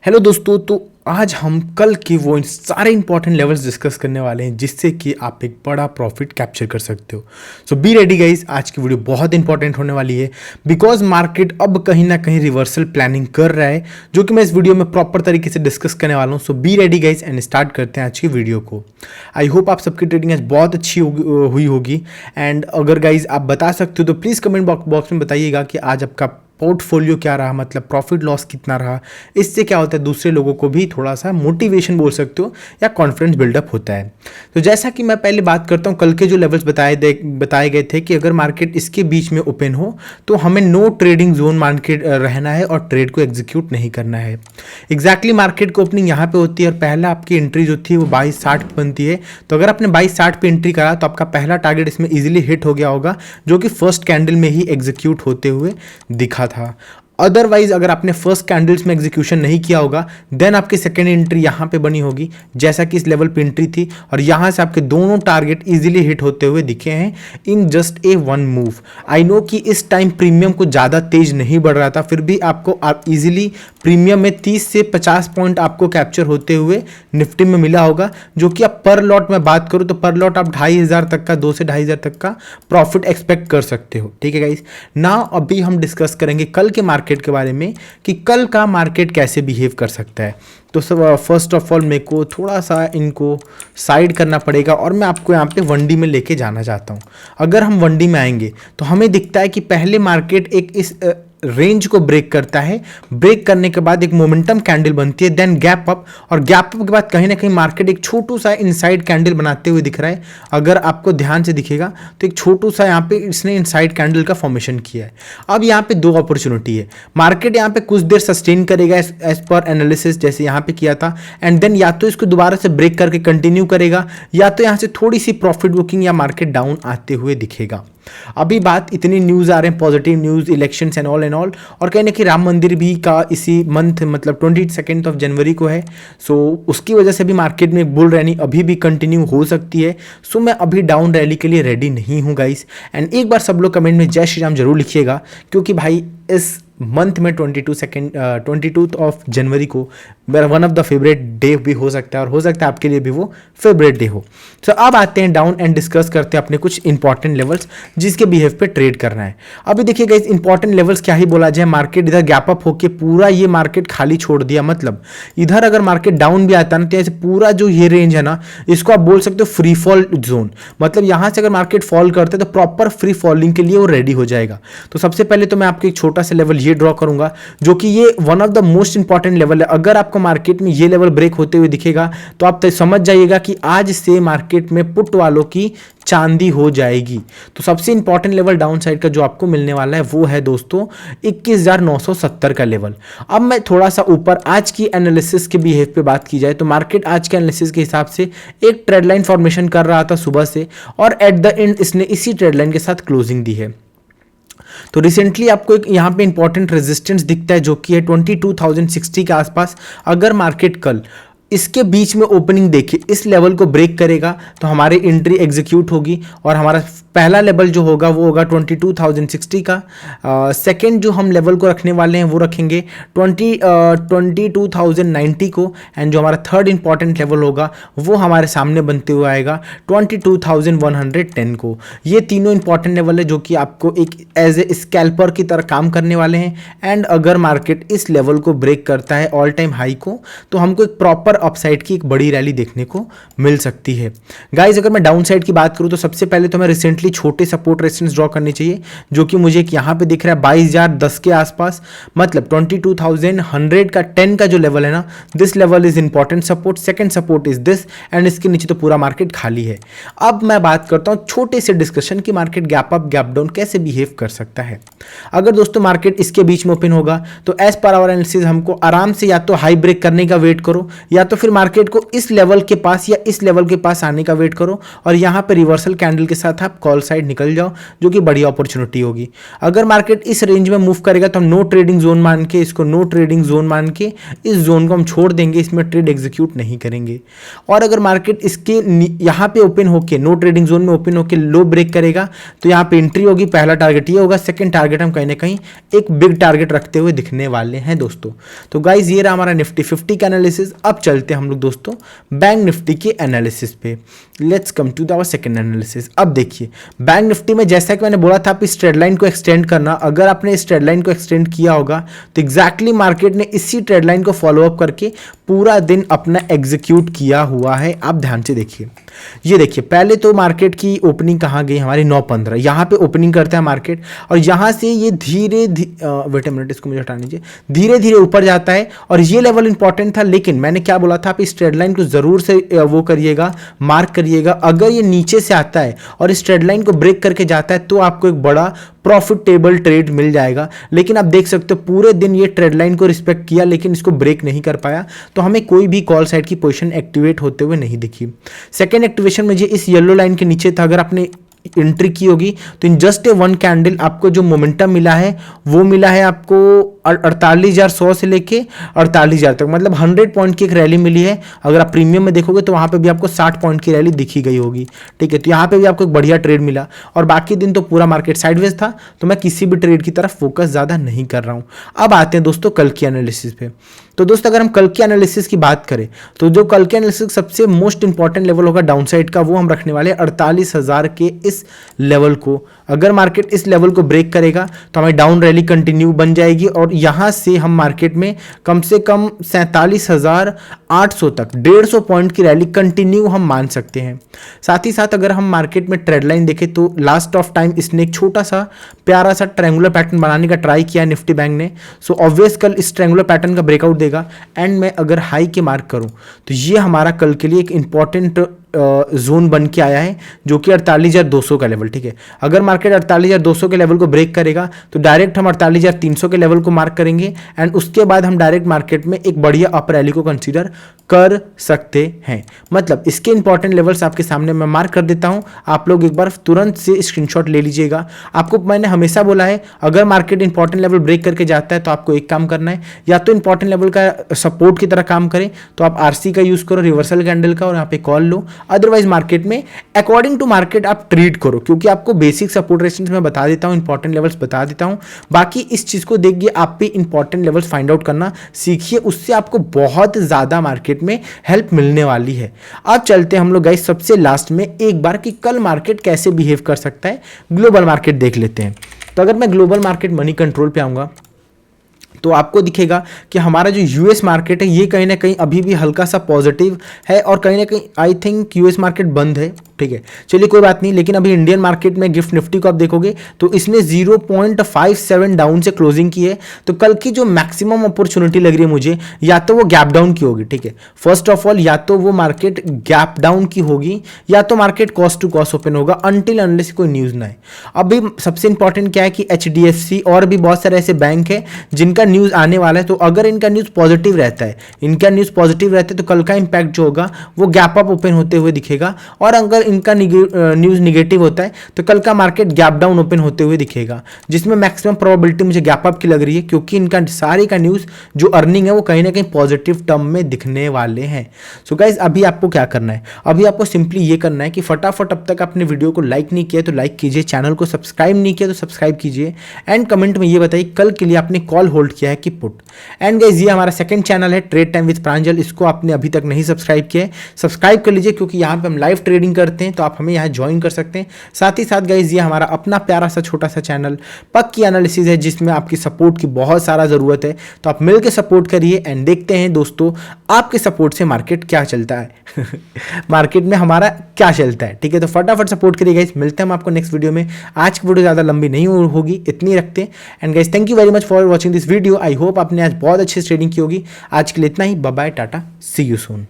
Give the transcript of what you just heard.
Hello दोस्तों, तो आज हम कल के वो सारे इंपॉर्टेंट लेवल्स डिस्कस करने वाले हैं जिससे कि आप एक बड़ा प्रॉफिट कैप्चर कर सकते हो। सो बी रेडी गाइस, आज की वीडियो बहुत इंपॉर्टेंट होने वाली है बिकॉज मार्केट अब कहीं ना कहीं रिवर्सल प्लानिंग कर रहा है, जो कि मैं इस वीडियो में प्रॉपर तरीके से डिस्कस करने वाला हूँ। So be ready guys and start करते हैं आज की वीडियो को। आई होप आप सबकी ट्रेडिंग आज बहुत अच्छी हुई होगी। एंड अगर गाइज आप बता सकते हो तो प्लीज़ कमेंट बॉक्स में बताइएगा कि आज आपका पोर्टफोलियो क्या रहा, मतलब प्रॉफिट लॉस कितना रहा। इससे क्या होता है, दूसरे लोगों को भी थोड़ा सा मोटिवेशन बोल सकते हो या कॉन्फिडेंस बिल्डअप होता है। तो जैसा कि मैं पहले बात करता हूँ, कल के जो लेवल्स बताए गए थे कि अगर मार्केट इसके बीच में ओपन हो तो हमें नो ट्रेडिंग जोन मार्केट रहना है और ट्रेड को एग्जीक्यूट नहीं करना है। एग्जैक्टली मार्केट को ओपनिंग यहाँ पे होती है और पहला आपकी एंट्री जो थी वो 2260 बनती है। तो अगर आपने 2260 पे एंट्री करा तो आपका पहला टारगेट इसमें इजीली हिट हो गया होगा, जो कि फर्स्ट कैंडल में ही एग्जीक्यूट होते हुए दिखा था। अदरवाइज अगर आपने फर्स्ट कैंडल्स में एग्जीक्यूशन नहीं किया होगा देन आपकी सेकेंड एंट्री यहाँ पे बनी होगी, जैसा कि इस लेवल पे एंट्री थी और यहाँ से आपके दोनों टारगेट इजीली हिट होते हुए दिखे हैं in just a one move. I know कि इस टाइम प्रीमियम को ज़्यादा तेज नहीं बढ़ रहा था, फिर भी आपको इजीली प्रीमियम में 30 से 50 पॉइंट आपको कैप्चर होते हुए निफ्टी में मिला होगा, जो कि आप पर लॉट में बात करूँ तो पर लॉट आप 2500 तक का 2 से 2500 तक का प्रॉफिट एक्सपेक्ट कर सकते हो। ठीक है गाइस, नाउ अभी हम डिस्कस करेंगे कल के मार्केट के बारे में कि कल का मार्केट कैसे बिहेव कर सकता है। तो सब फर्स्ट ऑफ ऑल मेरे को थोड़ा सा इनको साइड करना पड़ेगा और मैं आपको यहाँ पे वनडी में लेके जाना चाहता हूँ। अगर हम वनडी में आएंगे तो हमें दिखता है कि पहले मार्केट एक इस रेंज को ब्रेक करता है, ब्रेक करने के बाद एक मोमेंटम कैंडल बनती है, देन गैप अप, और गैप अप के बाद कहीं ना कहीं मार्केट एक छोटू सा इनसाइड कैंडल बनाते हुए दिख रहा है। अगर आपको ध्यान से दिखेगा तो एक छोटू सा यहाँ पे इसने इनसाइड कैंडल का फॉर्मेशन किया है। अब यहाँ पे दो अपॉर्चुनिटी है, मार्केट यहाँ पे कुछ देर सस्टेन करेगा एज पर एनालिसिस जैसे यहाँ पे किया था, एंड देन या तो इसको दोबारा से ब्रेक करके कंटिन्यू करेगा या तो यहाँ से थोड़ी सी प्रॉफिट बुकिंग या मार्केट डाउन आते हुए दिखेगा। अभी बात इतनी न्यूज़ आ रहे हैं, positive news, elections and all, और कहीं ना कि राम मंदिर भी का इसी मंथ मतलब 22 ऑफ जनवरी को है। सो उसकी वजह से भी मार्केट में बुल रैली अभी भी कंटिन्यू हो सकती है। सो मैं अभी डाउन रैली के लिए रेडी नहीं हूँ गाइस। एंड एक बार सब लोग कमेंट में जय श्री राम जरूर लिखिएगा, क्योंकि भाई इस मंथ में 22 ऑफ जनवरी को मेरा one of the favourite day भी हो सकता है और हो सकता है आपके लिए भी वो फेवरेट डे हो। सो अब आते हैं डाउन एंड डिस्कस करते हैं अपने कुछ इंपॉर्टेंट लेवल्स जिसके बिहेव पे ट्रेड करना है। अभी देखिएगा इस इंपॉर्टेंट लेवल्स क्या ही बोला जाए, मार्केट इधर गैप अप होकर पूरा ये मार्केट खाली छोड़ दिया, मतलब इधर अगर मार्केट डाउन भी आता है ना तो ऐसे पूरा जो ये रेंज है ना, इसको आप बोल सकते हो फ्री फॉल जोन। मतलब यहाँ से अगर मार्केट फॉल करते हैं तो प्रॉपर फ्री फॉलिंग के लिए वो रेडी हो जाएगा। तो सबसे पहले तो मैं आपको एक छोटा सा लेवल ड्रॉ करूंगा, जो कि ये one of the most important level है। अगर आपको मार्केट में ये लेवल ब्रेक होते हुए दिखेगा तो आप समझ जाइएगा कि आज से मार्केट में पुट वालों की चांदी हो जाएगी। तो सबसे इंपॉर्टेंट लेवल डाउन साइड का जो आपको मिलने वाला है वो है दोस्तों 21,970 का लेवल। अब मैं थोड़ा सा ऊपर आज की एनालिसिस के बिहेव पे बात की जाए तो मार्केट आज के एनालिसिस के हिसाब से एक ट्रेड लाइन फॉर्मेशन कर रहा था सुबह से, और एट द एंड इसने इसी ट्रेड लाइन के साथ क्लोजिंग दी है। तो रिसेंटली आपको एक यहाँ पे इंपॉर्टेंट रेजिस्टेंस दिखता है जो कि है 22,060 के आसपास। अगर मार्केट कल इसके बीच में ओपनिंग देखिए इस लेवल को ब्रेक करेगा तो हमारी एंट्री एग्जीक्यूट होगी और हमारा पहला लेवल जो होगा वो होगा 22,060 का। सेकंड जो हम लेवल को रखने वाले हैं वो रखेंगे 22,090 को, एंड जो हमारा थर्ड इंपॉर्टेंट लेवल होगा वो हमारे सामने बनते हुए आएगा 22,110 को। ये तीनों इंपॉर्टेंट लेवल है जो कि आपको एक एज ए स्कैल्पर की तरह काम करने वाले हैं। एंड अगर मार्केट इस लेवल को ब्रेक करता है ऑल टाइम हाई को तो हमको एक प्रॉपर अपसाइड की एक बड़ी रैली देखने को मिल सकती है। गाइज अगर मैं डाउन साइड की बात करूं तो सबसे पहले तो मैं रिसेंटली छोटे सपोर्ट रेजिस्टेंस ड्रॉ करनी चाहिए, जो कि मुझे यहाँ पे दिख रहा है 22,010 के आसपास, मतलब 22,100 का 10 का जो लेवल है ना, this level is important support, second support is this, and इसके नीचे तो पूरा मार्केट खाली है। अब मैं बात करता हूँ छोटे से डिस्कशन की market gap up gap down कैसे बिहेव कर सकता है। अगर दोस्तों मार्केट इसके बीच में ओपन होगा तो एज पर आवर एनालिसिस हमको आराम से या तो हाई ब्रेक करने का वेट करो या तो फिर मार्केट को इस लेवल के पास या इस लेवल के पास आने का वेट करो और यहाँ पे रिवर्सल कैंडल के साथ आप कॉल साइड निकल जाओ, जो कि बढ़िया अपॉर्चुनिटी होगी। अगर मार्केट इस रेंज में मूव करेगा तो हम नो ट्रेडिंग जोन मान के, इसको नो ट्रेडिंग जोन मान के इस जोन को हम छोड़ देंगे, इसमें ट्रेड एग्जीक्यूट नहीं करेंगे। और अगर मार्केट इसके यहाँ पे ओपन होके, नो ट्रेडिंग जोन में ओपन होके लो ब्रेक करेगा तो यहाँ पे एंट्री होगी। पहला टारगेट ये होगा, सेकंड टारगेट हम कहीं ना कहीं एक बिग टारगेट रखते हुए दिखने वाले हैं दोस्तों। तो गाइज ये रहा हमारा निफ्टी 50 का एनालिसिस। अब चलते हैं हम लोग दोस्तों बैंक निफ्टी के एनालिसिस पे। Let's come to our second analysis. अब देखिए बैंक निफ्टी में जैसा कि मैंने बोला था, आप इस ट्रेड लाइन को एक्सटेंड करना। अगर आपने इस ट्रेड लाइन को एक्सटेंड किया होगा तो एग्जैक्टली मार्केट ने इसी ट्रेड लाइन को फॉलो अप करके पूरा दिन अपना एग्जीक्यूट किया हुआ है। आप ध्यान से देखिए, ये देखिए पहले तो मार्केट की ओपनिंग कहाँ गई हमारी 9:15, यहाँ पे ओपनिंग करता है मार्केट और यहाँ से ये धीरे वेट अ मिनट, इसको मुझे हटा लीजिए, धीरे धीरे ऊपर जाता है और ये लेवल इंपॉर्टेंट था। लेकिन मैंने क्या बोला था, आप इस ट्रेड लाइन को जरूर से वो करिएगा, मार्क करिएगा। अगर ये नीचे से आता है और इस ट्रेड लाइन को ब्रेक करके जाता है तो आपको एक बड़ा प्रॉफिटेबल ट्रेड मिल जाएगा। लेकिन आप देख सकते हो पूरे दिन ये ट्रेड लाइन को रिस्पेक्ट किया लेकिन इसको ब्रेक नहीं कर पाया, तो हमें कोई भी कॉल साइड की पोजीशन एक्टिवेट होते हुए नहीं दिखी। सेकेंड एक्टिवेशन मुझे इस येलो लाइन के नीचे था, अगर आपने एंट्री की होगी तो in just a one candle आपको जो मोमेंटम मिला है वो मिला है आपको 48,100 से लेके 48,000 तक, मतलब 100 पॉइंट की एक रैली मिली है। अगर आप प्रीमियम में देखोगे तो वहां पे भी आपको 60 पॉइंट की रैली दिखी गई होगी, ठीक है। तो यहाँ पे भी आपको एक बढ़िया ट्रेड मिला और बाकी दिन तो पूरा मार्केट साइडवेज था, तो मैं किसी भी ट्रेड की तरफ फोकस ज्यादा नहीं कर रहा हूं। अब आते हैं दोस्तों कल की एनालिसिस पे। तो दोस्तों अगर हम कल की एनालिसिस की बात करें तो जो कल के एनालिसिस सबसे मोस्ट इंपॉर्टेंट लेवल होगा डाउनसाइड का, वो हम रखने वाले 48,000 के इस लेवल को। अगर मार्केट इस लेवल को ब्रेक करेगा तो हमें डाउन रैली कंटिन्यू बन जाएगी और यहां से हम मार्केट में कम से कम 47,800 तक 150 पॉइंट की रैली कंटिन्यू हम मान सकते हैं। साथ ही साथ अगर हम मार्केट में ट्रेड लाइन देखें तो लास्ट ऑफ टाइम इसने एक छोटा सा प्यारा सा ट्रायंगुलर पैटर्न बनाने का ट्राई किया निफ्टी बैंक ने। सो ऑब्वियस कल इस ट्रायंगुलर पैटर्न का ब्रेकआउट देगा एंड मैं अगर हाई के मार्क करूं तो ये हमारा कल के लिए एक इंपॉर्टेंट जोन बन के आया है, जो कि 48,200 का लेवल, ठीक है। अगर मार्केट 48,200 के लेवल को ब्रेक करेगा तो डायरेक्ट हम 48,300 के लेवल को मार्क करेंगे एंड उसके बाद हम डायरेक्ट मार्केट में एक बढ़िया अप रैली को कंसीडर कर सकते हैं। मतलब इसके इंपॉर्टेंट लेवल्स आपके सामने मैं मार्क कर देता हूं, आप लोग एक बार तुरंत से स्क्रीनशॉट ले लीजिएगा। आपको मैंने हमेशा बोला है अगर मार्केट इंपॉर्टेंट लेवल ब्रेक करके जाता है तो आपको एक काम करना है, या तो इंपॉर्टेंट लेवल का सपोर्ट की तरह काम करें तो आप आरसी का यूज करो, रिवर्सल कैंडल का, और यहाँ पे कॉल लो। अदरवाइज मार्केट में अकॉर्डिंग टू मार्केट आप ट्रेड करो, क्योंकि आपको बेसिक सपोर्ट रेजिस्टेंस में बता देता हूं, इंपॉर्टेंट लेवल्स बता देता हूं। बाकी इस चीज को देखिए, आप भी इंपॉर्टेंट लेवल्स फाइंड आउट करना सीखिए, उससे आपको बहुत ज्यादा मार्केट में हेल्प मिलने वाली है। अब चलते हैं हम लोग गाइस सबसे लास्ट में एक बार कि कल मार्केट कैसे बिहेव कर सकता है, ग्लोबल मार्केट देख लेते हैं। तो अगर मैं ग्लोबल मार्केट मनी कंट्रोल पे आऊंगा तो आपको दिखेगा कि हमारा जो यूएस मार्केट है ये कहीं ना कहीं अभी भी हल्का सा पॉजिटिव है और कहीं ना कहीं आई थिंक यूएस मार्केट बंद है, ठीक है। चलिए कोई बात नहीं, लेकिन अभी इंडियन मार्केट में गिफ्ट निफ्टी को आप देखोगे तो इसने 0.57 डाउन से क्लोजिंग की है। तो कल की जो मैक्सिमम अपॉर्चुनिटी लग रही है मुझे, या तो वो गैप डाउन की होगी, ठीक है। फर्स्ट ऑफ ऑल या तो वो मार्केट गैप डाउन की होगी या तो market cost to cost open होगा, अनटिल अनलेस कोई न्यूज ना है। अभी सबसे इंपॉर्टेंट क्या है कि HDFC और भी बहुत सारे ऐसे बैंक है जिनका न्यूज आने वाला है, तो अगर इनका न्यूज पॉजिटिव रहता है, तो कल का इंपैक्ट जो होगा वो गैप अप ओपन होते हुए दिखेगा, और अगर इनका न्यूज निगेटिव होता है तो कल का मार्केट गैप डाउन ओपन होते हुए दिखेगा, जिसमें मैक्सिमम प्रोबेबिलिटी मुझे गैप अप की लग रही है, क्योंकि इनका सारे का न्यूज जो अर्निंग है वो कहीं ना कहीं पॉजिटिव टर्म में दिखने वाले हैं। सो गाइज अभी आपको क्या करना है, अभी आपको सिंपली ये करना है कि फटाफट अब तक आपने वीडियो को लाइक नहीं किया तो लाइक कीजिए, चैनल को सब्सक्राइब नहीं किया तो सब्सक्राइब कीजिए, एंड कमेंट में ये बताइए कल के लिए आपने कॉल होल्ड किया है कि पुट। एंड गाइज ये हमारा सेकंड चैनल है ट्रेड टाइम विद प्रांजल, इसको आपने अभी तक नहीं सब्सक्राइब किया है, सब्सक्राइब कर लीजिए, क्योंकि यहाँ पे हम लाइव ट्रेडिंग करते हैं तो आप हमें यहाँ ज्वाइन कर सकते हैं। साथ ही साथ गाइज ये हमारा अपना प्यारा सा छोटा सा चैनल पक्की एनालिसिस है, जिसमें आपकी सपोर्ट की बहुत सारा जरूरत है, तो आप मिलकर सपोर्ट करिए एंड देखते हैं दोस्तों आपके सपोर्ट से मार्केट क्या चलता है मार्केट में हमारा क्या चलता है, ठीक है। तो फटाफट सपोर्ट करिए गाइज, मिलते हैं हम आपको नेक्स्ट वीडियो में। आज की वीडियो ज़्यादा लंबी नहीं होगी, इतनी रखते हैं। And guys thank you very much for watching this video. I hope आपने आज बहुत अच्छी ट्रेडिंग की होगी। आज के लिए इतना ही, bye bye, tata, see you soon.